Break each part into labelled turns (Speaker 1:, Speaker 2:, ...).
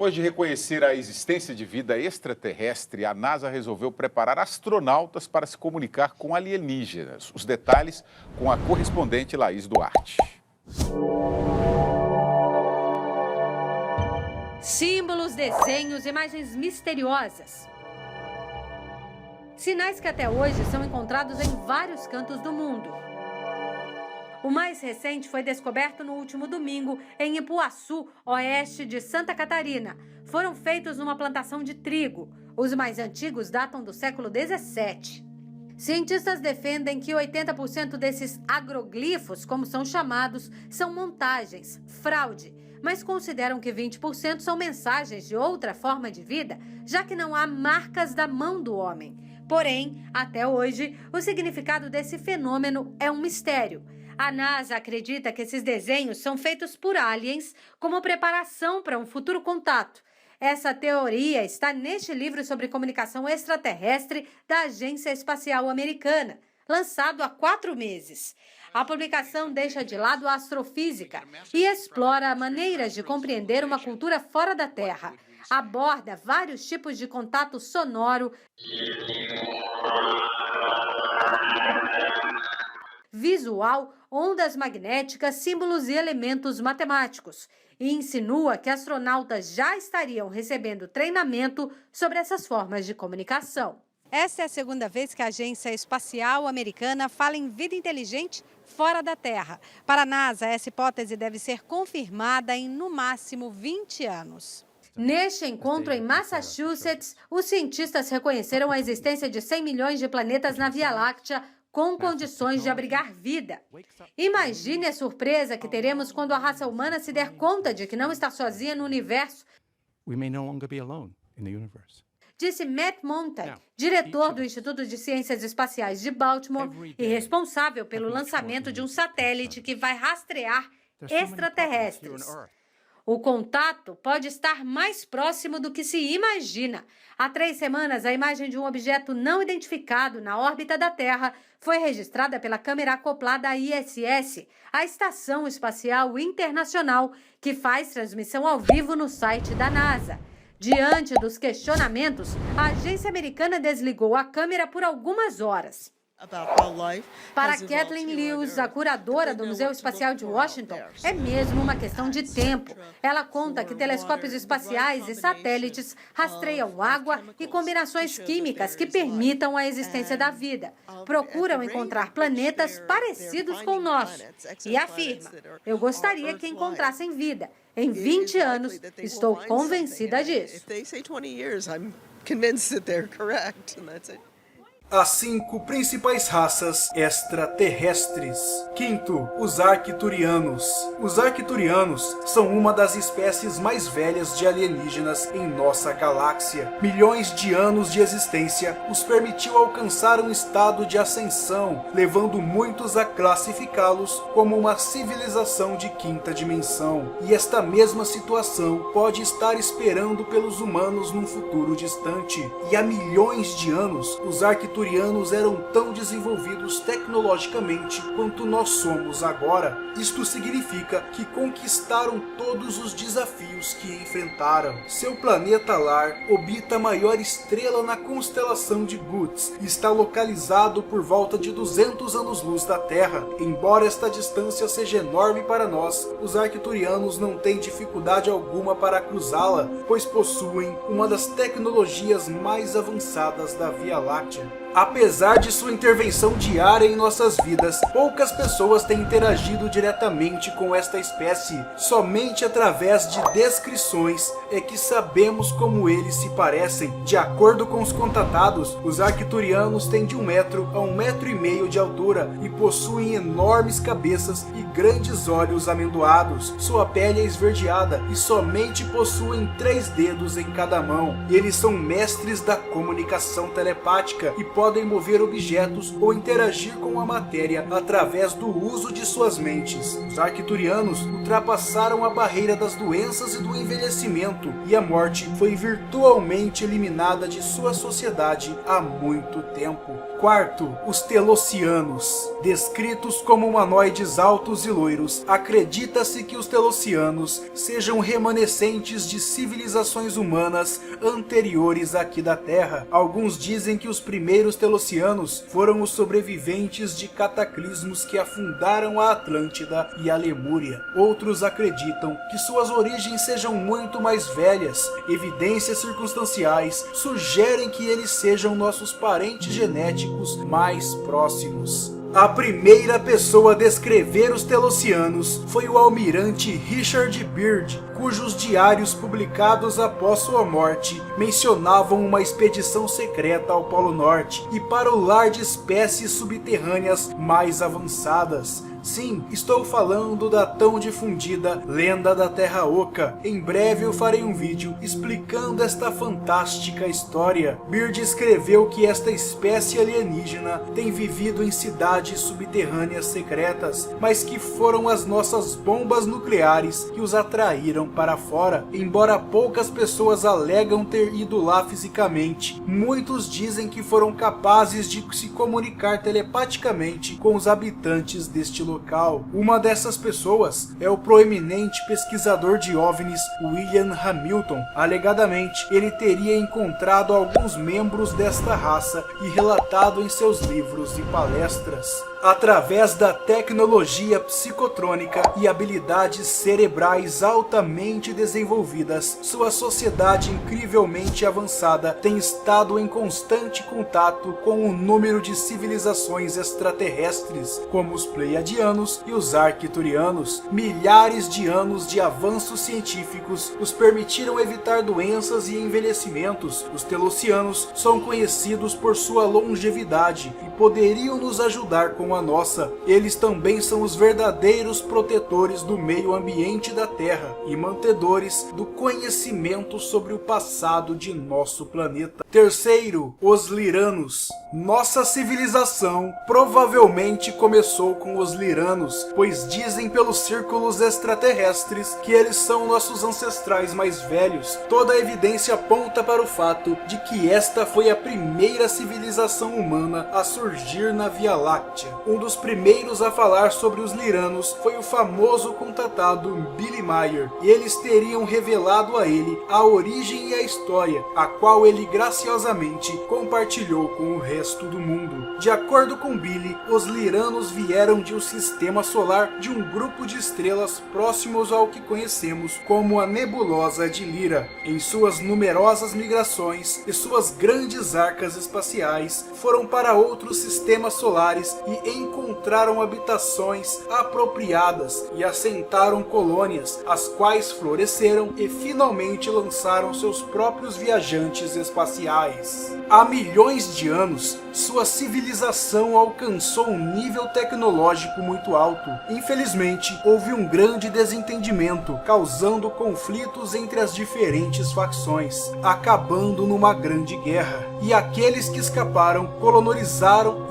Speaker 1: Depois de reconhecer a existência de vida extraterrestre, a NASA resolveu preparar astronautas para se comunicar com alienígenas. Os detalhes com a correspondente Laís Duarte.
Speaker 2: Símbolos, desenhos, imagens misteriosas. Sinais que até hoje são encontrados em vários cantos do mundo. O mais recente foi descoberto no último domingo em Ipuaçu, oeste de Santa Catarina. Foram feitos numa plantação de trigo. Os mais antigos datam do século XVII. Cientistas defendem que 80% desses agroglifos, como são chamados, são montagens, fraude, mas consideram que 20% são mensagens de outra forma de vida, já que não há marcas da mão do homem. Porém, até hoje, o significado desse fenômeno é um mistério. A NASA acredita que esses desenhos são feitos por aliens como preparação para um futuro contato. Essa teoria está neste livro sobre comunicação extraterrestre da Agência Espacial Americana, lançado há 4 meses. A publicação deixa de lado a astrofísica e explora maneiras de compreender uma cultura fora da Terra. Aborda vários tipos de contato sonoro, visual, ondas magnéticas, símbolos e elementos matemáticos. E insinua que astronautas já estariam recebendo treinamento sobre essas formas de comunicação. Essa é a segunda vez que a Agência Espacial Americana fala em vida inteligente fora da Terra. Para a NASA, essa hipótese deve ser confirmada em, no máximo, 20 anos. Neste encontro em Massachusetts, os cientistas reconheceram a existência de 100 milhões de planetas na Via Láctea com condições de abrigar vida. Imagine a surpresa que teremos quando a raça humana se der conta de que não está sozinha no universo. Disse Matt Montague, diretor do Instituto de Ciências Espaciais de Baltimore e responsável pelo lançamento de um satélite que vai rastrear extraterrestres. O contato pode estar mais próximo do que se imagina. Há 3 semanas, a imagem de um objeto não identificado na órbita da Terra foi registrada pela câmera acoplada à ISS, a Estação Espacial Internacional, que faz transmissão ao vivo no site da NASA. Diante dos questionamentos, a agência americana desligou a câmera por algumas horas. Para Kathleen Lewis, a curadora do Museu Espacial de Washington, é mesmo uma questão de tempo. Ela conta que telescópios espaciais e satélites rastreiam água e combinações químicas que permitam a existência da vida. Procuram encontrar planetas parecidos com o nosso. E afirma: eu gostaria que encontrassem vida. Em 20 anos, estou convencida disso.
Speaker 3: As 5 principais raças extraterrestres. Quinto, os Arcturianos. Os Arcturianos são uma das espécies mais velhas de alienígenas em nossa galáxia. Milhões de anos de existência os permitiu alcançar um estado de ascensão, levando muitos a classificá-los como uma civilização de 5ª dimensão. E esta mesma situação pode estar esperando pelos humanos num futuro distante. E há milhões de anos, os Arcturianos eram tão desenvolvidos tecnologicamente quanto nós somos agora. Isto significa que conquistaram todos os desafios que enfrentaram. Seu planeta lar orbita a maior estrela na constelação de Bootes e está localizado por volta de 200 anos-luz da Terra. Embora esta distância seja enorme para nós, os Arcturianos não têm dificuldade alguma para cruzá-la, pois possuem uma das tecnologias mais avançadas da Via Láctea. Apesar de sua intervenção diária em nossas vidas, poucas pessoas têm interagido diretamente com esta espécie. Somente através de descrições é que sabemos como eles se parecem. De acordo com os contatados, os Arcturianos têm de 1 metro a 1,5 metros de altura e possuem enormes cabeças e grandes olhos amendoados. Sua pele é esverdeada e somente possuem 3 dedos em cada mão. Eles são mestres da comunicação telepática e podem mover objetos ou interagir com a matéria através do uso de suas mentes. Os Arcturianos ultrapassaram a barreira das doenças e do envelhecimento, e a morte foi virtualmente eliminada de sua sociedade há muito tempo. Quarto, os Telocianos. Descritos como humanoides altos e loiros, acredita-se que os Telocianos sejam remanescentes de civilizações humanas anteriores aqui da Terra. Alguns dizem que os primeiros Telocianos foram os sobreviventes de cataclismos que afundaram a Atlântida e a Lemúria. Outros acreditam que suas origens sejam muito mais velhas. Evidências circunstanciais sugerem que eles sejam nossos parentes genéticos mais próximos. A primeira pessoa a descrever os Telocianos foi o almirante Richard Byrd, cujos diários publicados após sua morte mencionavam uma expedição secreta ao Polo Norte e para o lar de espécies subterrâneas mais avançadas. Sim, estou falando da tão difundida Lenda da Terra Oca. Em breve eu farei um vídeo explicando esta fantástica história. Byrd escreveu que esta espécie alienígena tem vivido em cidades subterrâneas secretas, mas que foram as nossas bombas nucleares que os atraíram para fora. Embora poucas pessoas alegam ter ido lá fisicamente, muitos dizem que foram capazes de se comunicar telepaticamente com os habitantes deste local. Uma dessas pessoas é o proeminente pesquisador de OVNIs William Hamilton. Alegadamente, ele teria encontrado alguns membros desta raça e relatado em seus livros e palestras. Através da tecnologia psicotrônica e habilidades cerebrais altamente desenvolvidas, sua sociedade incrivelmente avançada tem estado em constante contato com um número de civilizações extraterrestres, como os Pleiadianos e os Arcturianos. Milhares de anos de avanços científicos os permitiram evitar doenças e envelhecimentos. Os Telocianos são conhecidos por sua longevidade e poderiam nos ajudar com a nossa. Eles também são os verdadeiros protetores do meio ambiente da Terra e mantedores do conhecimento sobre o passado de nosso planeta. Terceiro, os Liranos. Nossa civilização provavelmente começou com os Liranos, pois dizem pelos círculos extraterrestres que eles são nossos ancestrais mais velhos. Toda a evidência aponta para o fato de que esta foi a primeira civilização humana a surgir na Via Láctea. Um dos primeiros a falar sobre os Liranos foi o famoso contatado Billy Meier, e eles teriam revelado a ele a origem e a história, a qual ele graciosamente compartilhou com o resto do mundo. De acordo com Billy, os Liranos vieram de um sistema solar de um grupo de estrelas próximos ao que conhecemos como a nebulosa de Lyra. Em suas numerosas migrações e suas grandes arcas espaciais, foram para outros sistemas solares e encontraram habitações apropriadas e assentaram colônias, as quais floresceram e finalmente lançaram seus próprios viajantes espaciais. Há milhões de anos, sua civilização alcançou um nível tecnológico muito alto. Infelizmente, houve um grande desentendimento, causando conflitos entre as diferentes facções, acabando numa grande guerra. E aqueles que escaparam colonizaram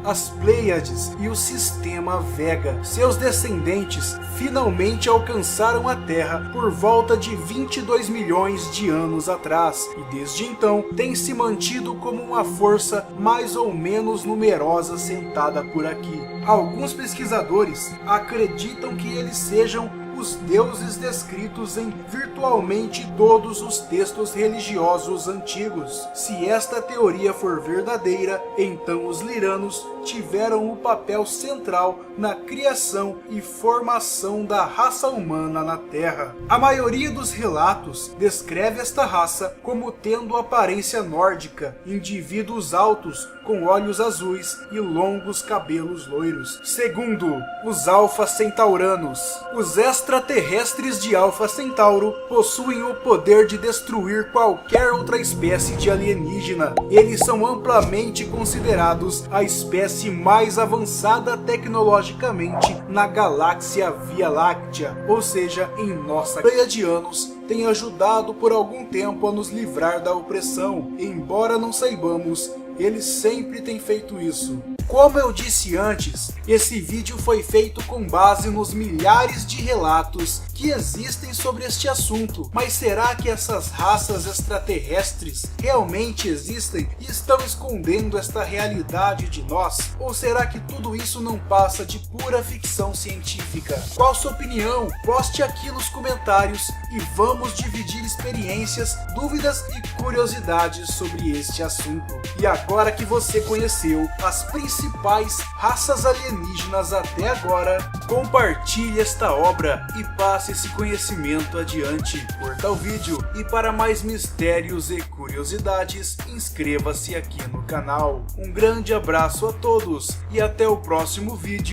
Speaker 3: as Pleiades e o sistema Vega. Seus descendentes finalmente alcançaram a Terra por volta de 22 milhões de anos atrás, e desde então tem se mantido como uma força mais ou menos numerosa sentada por aqui. Alguns pesquisadores acreditam que eles sejam os deuses descritos em virtualmente todos os textos religiosos antigos. Se esta teoria for verdadeira, então os Liranos tiveram um papel central na criação e formação da raça humana na Terra. A maioria dos relatos descreve esta raça como tendo aparência nórdica, indivíduos altos com olhos azuis e longos cabelos loiros. Segundo, os Alfa Centauranos. Os extraterrestres de Alfa Centauro possuem o poder de destruir qualquer outra espécie de alienígena. Eles são amplamente considerados a espécie mais avançada tecnologicamente na galáxia Via Láctea, ou seja, em nossa Pleiadianos tem ajudado por algum tempo a nos livrar da opressão. Embora não saibamos, eles sempre têm feito isso. Como eu disse antes, esse vídeo foi feito com base nos milhares de relatos que existem sobre este assunto. Mas será que essas raças extraterrestres realmente existem e estão escondendo esta realidade de nós? Ou será que tudo isso não passa de pura ficção científica? Qual sua opinião? Poste aqui nos comentários e vamos dividir experiências, dúvidas e curiosidades sobre este assunto. E agora que você conheceu as principais raças alienígenas até agora, compartilhe esta obra e passe esse conhecimento adiante. Curta o vídeo e para mais mistérios e curiosidades, inscreva-se aqui no canal. Um grande abraço a todos e até o próximo vídeo.